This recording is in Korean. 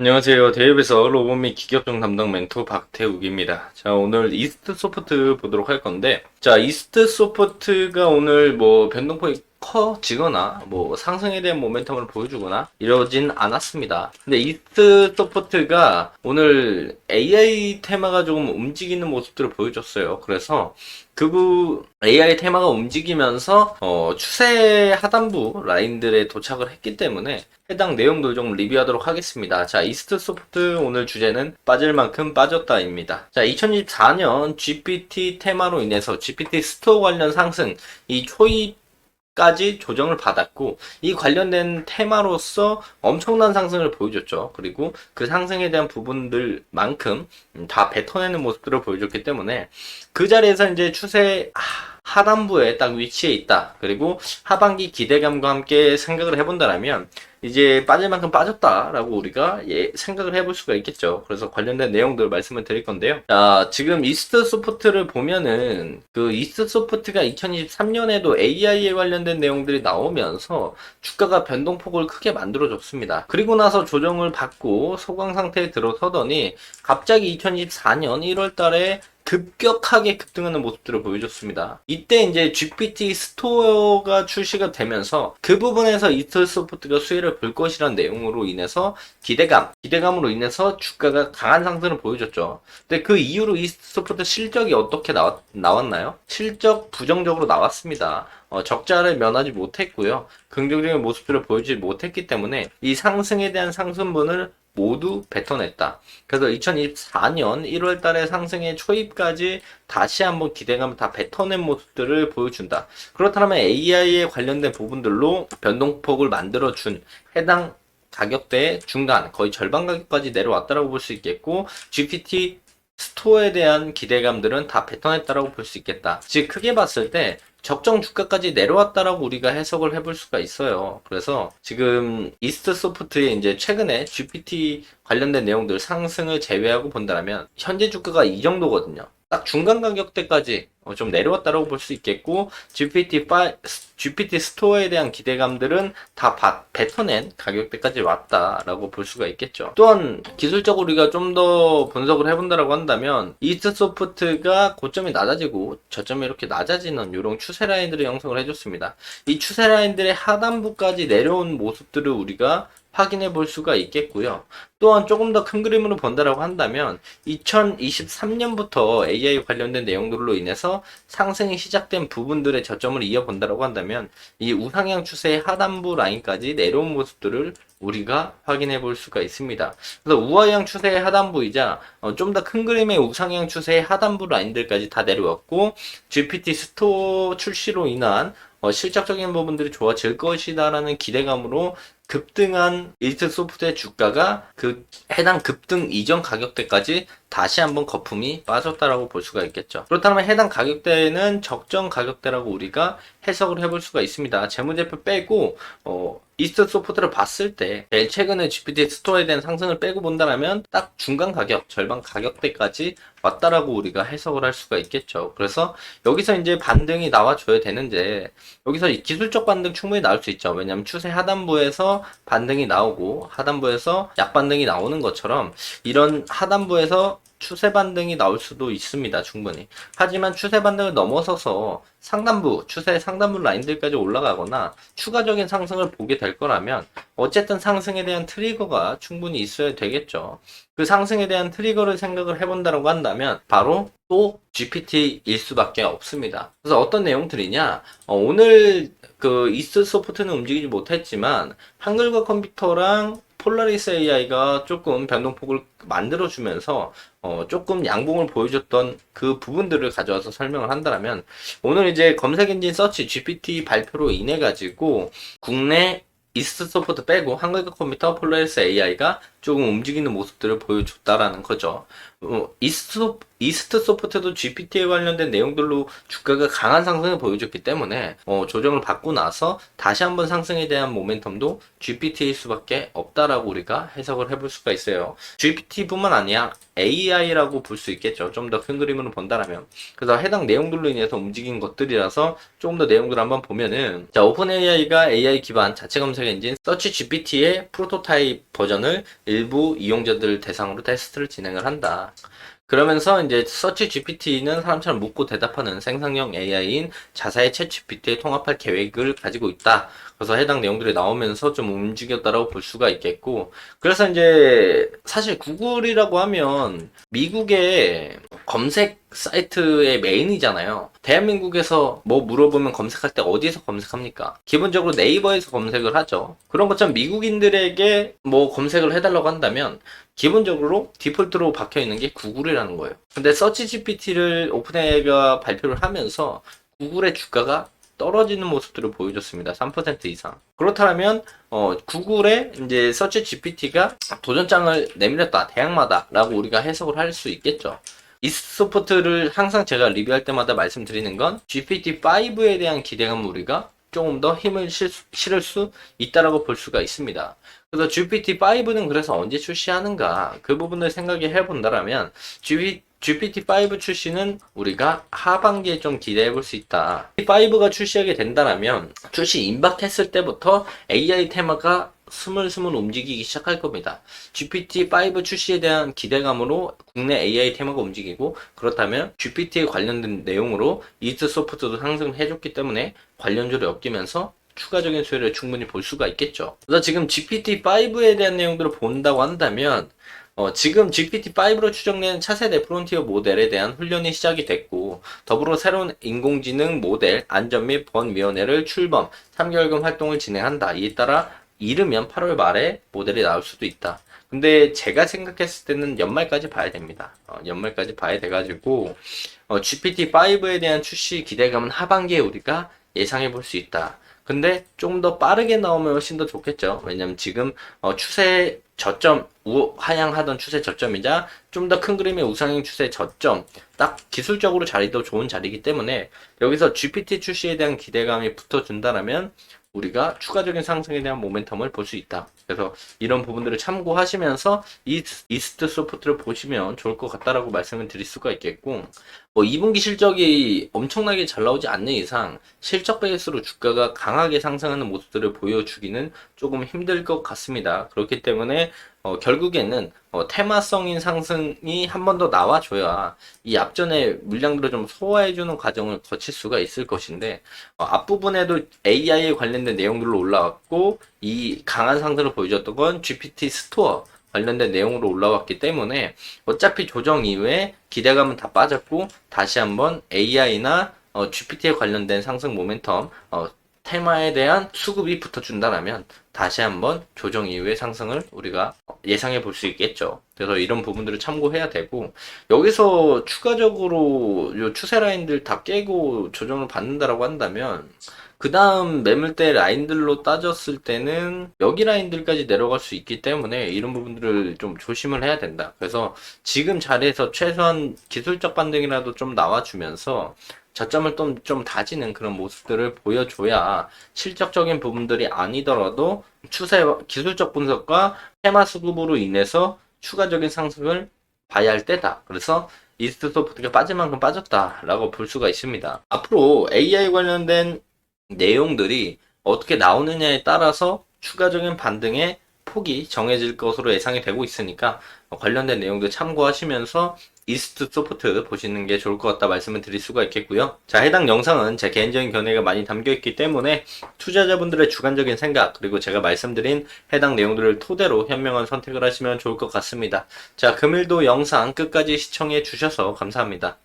안녕하세요. 대입에서 로봇 및 기계업종 담당 멘토 박태욱입니다. 자, 오늘 이스트 소프트 보도록 할 건데, 자, 이스트 소프트가 오늘 뭐 변동폭이 커지거나 뭐 상승에 대한 모멘텀을 보여주거나 이러진 않았습니다. 근데 이스트 소프트가 오늘 AI 테마가 조금 움직이는 모습들을 보여줬어요. 그래서 AI 테마가 움직이면서 추세 하단부 라인들에 도착을 했기 때문에 해당 내용들 좀 리뷰하도록 하겠습니다. 자, 이스트 소프트 오늘 주제는 빠질 만큼 빠졌다입니다. 자, 2024년 GPT 테마로 인해서 GPT 스토어 관련 상승, 이 초입까지 조정을 받았고, 이 관련된 테마로서 엄청난 상승을 보여줬죠. 그리고 그 상승에 대한 부분들만큼 다 뱉어내는 모습들을 보여줬기 때문에 그 자리에서 이제 추세 하단부에 딱 위치해 있다. 그리고 하반기 기대감과 함께 생각을 해본다라면 이제 빠질 만큼 빠졌다라고 우리가 생각을 해볼 수가 있겠죠. 그래서 관련된 내용들 말씀을 드릴 건데요. 자, 지금 이스트 소프트를 보면은 그 이스트 소프트가 2023년에도 AI에 관련된 내용들이 나오면서 주가가 변동폭을 크게 만들어줬습니다. 그리고 나서 조정을 받고 소강 상태에 들어서더니 갑자기 2024년 1월 달에 급격하게 급등하는 모습들을 보여줬습니다. 이때 이제 GPT 스토어가 출시가 되면서 그 부분에서 이스트 소프트가 수혜를 볼 것이라는 내용으로 인해서 기대감으로 인해서 주가가 강한 상승을 보여줬죠. 근데 그 이후로 이스트 소프트 실적이 어떻게 나왔나요? 실적 부정적으로 나왔습니다. 적자를 면하지 못했고요. 긍정적인 모습들을 보여주지 못했기 때문에 이 상승에 대한 상승분을 모두 뱉어냈다. 그래서 2024년 1월 달에 상승의 초입까지 다시 한번 기대감을 다 뱉어낸 모습들을 보여준다. 그렇다면 AI에 관련된 부분들로 변동폭을 만들어준 해당 가격대의 중간, 거의 절반 가격까지 내려왔다라고 볼 수 있겠고, GPT 스토어에 대한 기대감들은 다 뱉어냈다라고 볼 수 있겠다. 즉, 크게 봤을 때 적정 주가까지 내려왔다라고 우리가 해석을 해볼 수가 있어요. 그래서 지금 이스트 소프트의 이제 최근에 GPT 관련된 내용들 상승을 제외하고 본다면 현재 주가가 이 정도거든요. 딱 중간 가격대까지 좀 내려왔다라고 볼 수 있겠고, GPT 스토어에 대한 기대감들은 다 뱉어낸 가격대까지 왔다라고 볼 수가 있겠죠. 또한 기술적으로 우리가 좀 더 분석을 해본다라고 한다면 이스트 소프트가 고점이 낮아지고 저점이 이렇게 낮아지는 이런 추세 라인들을 형성을 해줬습니다. 이 추세 라인들의 하단부까지 내려온 모습들을 우리가 확인해 볼 수가 있겠고요. 또한 조금 더 큰 그림으로 본다라고 한다면 2023년부터 AI 관련된 내용들로 인해서 상승이 시작된 부분들의 저점을 이어본다라고 한다면 이 우상향 추세의 하단부 라인까지 내려온 모습들을 우리가 확인해 볼 수가 있습니다. 그래서 우하향 추세의 하단부이자 좀 더 큰 그림의 우상향 추세의 하단부 라인들까지 다 내려왔고, GPT 스토어 출시로 인한 실적적인 부분들이 좋아질 것이다라는 기대감으로 급등한 이스트 소프트의 주가가 그 해당 급등 이전 가격대까지 다시 한번 거품이 빠졌다라고 볼 수가 있겠죠. 그렇다면 해당 가격대는 적정 가격대라고 우리가 해석을 해볼 수가 있습니다. 재무제표 빼고 이스트 소프트를 봤을 때 제일 최근에 GPT 스토어에 대한 상승을 빼고 본다면 딱 중간 가격, 절반 가격대까지 왔다라고 우리가 해석을 할 수가 있겠죠. 그래서 여기서 이제 반등이 나와줘야 되는데 여기서 기술적 반등 충분히 나올 수 있죠. 왜냐하면 추세 하단부에서 반등이 나오고 하단부에서 약반등이 나오는 것처럼 이런 하단부에서 추세 반등이 나올 수도 있습니다. 충분히. 하지만 추세 반등을 넘어서서 상단부, 추세 상단부 라인들까지 올라가거나 추가적인 상승을 보게 될 거라면 어쨌든 상승에 대한 트리거가 충분히 있어야 되겠죠. 그 상승에 대한 트리거를 생각을 해본다고 한다면 바로 또 GPT일 수밖에 없습니다. 그래서 어떤 내용들이냐? 오늘 그 이스트 소프트는 움직이지 못했지만 한글과 컴퓨터랑 폴라리스 AI가 조금 변동폭을 만들어주면서 조금 양봉을 보여줬던 그 부분들을 가져와서 설명을 한다면 오늘 이제 검색엔진 서치 GPT 발표로 인해 가지고 국내 이스트 소프트 빼고 한글과 컴퓨터 폴라리스 AI가 조금 움직이는 모습들을 보여줬다라는 거죠. 이스트 소프트도 GPT에 관련된 내용들로 주가가 강한 상승을 보여줬기 때문에 조정을 받고 나서 다시 한번 상승에 대한 모멘텀도 GPT일 수밖에 없다라고 우리가 해석을 해볼 수가 있어요. GPT뿐만 아니라 AI라고 볼 수 있겠죠. 좀 더 큰 그림으로 본다면. 그래서 해당 내용들로 인해서 움직인 것들이라서 조금 더 내용들을 한번 보면은, 자, 오픈 AI가 AI 기반 자체 검색 엔진 서치 GPT의 프로토타입 버전을 일부 이용자들 대상으로 테스트를 진행을 한다. 그러면서 이제 서치 GPT는 사람처럼 묻고 대답하는 생성형 AI인 자사의 챗 GPT에 통합할 계획을 가지고 있다. 그래서 해당 내용들이 나오면서 좀 움직였다라고 볼 수가 있겠고, 그래서 이제 사실 구글이라고 하면 미국의 검색 사이트의 메인이잖아요. 대한민국에서 뭐 물어보면 검색할 때 어디서 검색합니까? 기본적으로 네이버에서 검색을 하죠. 그런 것처럼 미국인들에게 뭐 검색을 해달라고 한다면 기본적으로 디폴트로 박혀 있는 게 구글이라는 거예요. 근데 서치 GPT를 오픈AI가 발표를 하면서 구글의 주가가 떨어지는 모습들을 보여줬습니다. 3% 이상. 그렇다면 구글의 이제 서치 GPT가 도전장을 내밀었다, 대항마다라고 우리가 해석을 할 수 있겠죠. 이스소프트를 항상 제가 리뷰할 때마다 말씀드리는 건 GPT-5에 대한 기대감을 우리가 조금 더 힘을 실을 수 있다라고 볼 수가 있습니다. 그래서 GPT-5는 그래서 언제 출시하는가 그 부분을 생각해 본다라면 GPT-5 출시는 우리가 하반기에 좀 기대해 볼 수 있다. GPT-5가 출시하게 된다면 출시 임박했을 때부터 AI 테마가 스물스물 움직이기 시작할 겁니다. GPT-5 출시에 대한 기대감으로 국내 AI 테마가 움직이고, 그렇다면 GPT에 관련된 내용으로 이스소프트도 상승을 해줬기 때문에 관련주를 엮이면서 추가적인 수혜를 충분히 볼 수가 있겠죠. 그래서 지금 GPT-5에 대한 내용들을 본다고 한다면 지금 GPT-5로 추정된 차세대 프론티어 모델에 대한 훈련이 시작이 됐고, 더불어 새로운 인공지능 모델 안전 및 번위원회를 출범 3개월간 활동을 진행한다. 이에 따라 이르면 8월 말에 모델이 나올 수도 있다. 근데 제가 생각했을 때는 연말까지 봐야 됩니다. 연말까지 봐야 돼가지고 GPT-5에 대한 출시 기대감은 하반기에 우리가 예상해 볼 수 있다. 근데 좀 더 빠르게 나오면 훨씬 더 좋겠죠. 왜냐면 지금 추세 저점, 하향하던 추세 저점이자 좀 더 큰 그림의 우상향 추세 저점, 딱 기술적으로 자리도 좋은 자리이기 때문에 여기서 GPT 출시에 대한 기대감이 붙어준다라면 우리가 추가적인 상승에 대한 모멘텀을 볼 수 있다. 그래서 이런 부분들을 참고하시면서 이스트 소프트를 보시면 좋을 것 같다라고 말씀을 드릴 수가 있겠고, 뭐 2분기 실적이 엄청나게 잘 나오지 않는 이상 실적 베이스로 주가가 강하게 상승하는 모습들을 보여주기는 조금 힘들 것 같습니다. 그렇기 때문에 결국에는 테마성인 상승이 한 번 더 나와줘야 이 앞전에 물량들을 좀 소화해주는 과정을 거칠 수가 있을 것인데, 앞부분에도 AI에 관련된 내용들로 올라왔고 이 강한 상승을 보여줬던 건 GPT 스토어 관련된 내용으로 올라왔기 때문에 어차피 조정 이후에 기대감은 다 빠졌고 다시 한번 AI나 GPT에 관련된 상승 모멘텀 테마에 대한 수급이 붙어준다면 다시 한번 조정 이후의 상승을 우리가 예상해 볼 수 있겠죠. 그래서 이런 부분들을 참고해야 되고, 여기서 추가적으로 요 추세 라인들 다 깨고 조정을 받는다라고 한다면 그 다음 매물대 라인들로 따졌을 때는 여기 라인들까지 내려갈 수 있기 때문에 이런 부분들을 좀 조심을 해야 된다. 그래서 지금 자리에서 최소한 기술적 반등이라도 좀 나와주면서 저점을 좀 다지는 그런 모습들을 보여줘야 실적적인 부분들이 아니더라도 추세 기술적 분석과 테마 수급으로 인해서 추가적인 상승을 봐야 할 때다. 그래서 이스트소프트가 빠질 만큼 빠졌다라고 볼 수가 있습니다. 앞으로 AI 관련된 내용들이 어떻게 나오느냐에 따라서 추가적인 반등의 폭이 정해질 것으로 예상이 되고 있으니까 관련된 내용들 참고하시면서 이스트 소프트 보시는 게 좋을 것 같다 말씀을 드릴 수가 있겠고요. 자, 해당 영상은 제 개인적인 견해가 많이 담겨 있기 때문에 투자자분들의 주관적인 생각 그리고 제가 말씀드린 해당 내용들을 토대로 현명한 선택을 하시면 좋을 것 같습니다. 자, 금일도 영상 끝까지 시청해 주셔서 감사합니다.